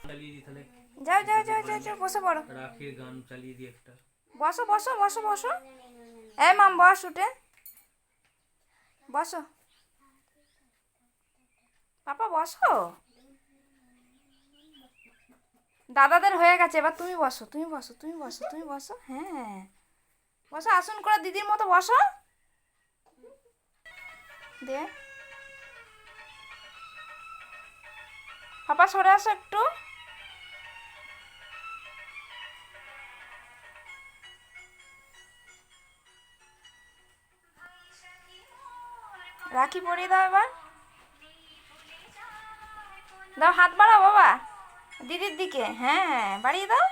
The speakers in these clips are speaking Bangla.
চালিয়ে দিই তাহলে। যাও যাও যাও যাও যাও, বসে পড়ো। রাখির গান চালিয়ে দিই একটা। বসো বসো বসো বসো। এই মাম বস, উঠে বসো। পাপা বসো। দাদাদের হয়ে গেছে, এবার তুমি বসো, তুমি বসো, তুমি বসো, তুমি বসো। হ্যাঁ বসো, আসুন করে দিদির মতো বসো। দে পাপা, সরে আসো একটু। রাখি পরিয়ে দাও এবার। দাও, হাত বাড়াও বাবা দিদির দিকে। হ্যাঁ, বাড়িয়ে দাও।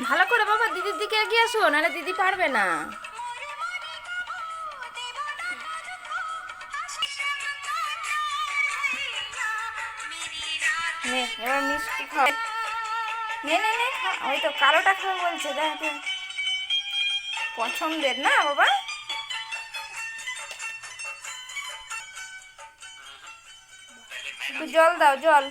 ভালো করে বাবা দিদির দিকে এগিয়ে আসো, নাহলে দিদি পারবে না। নে এবার মিষ্টি খাও। নে নে নে খা, ওই তো কালোটা খাও বলছে, দেখ পছন্দের না বাবা। একটু জল দাও, জল।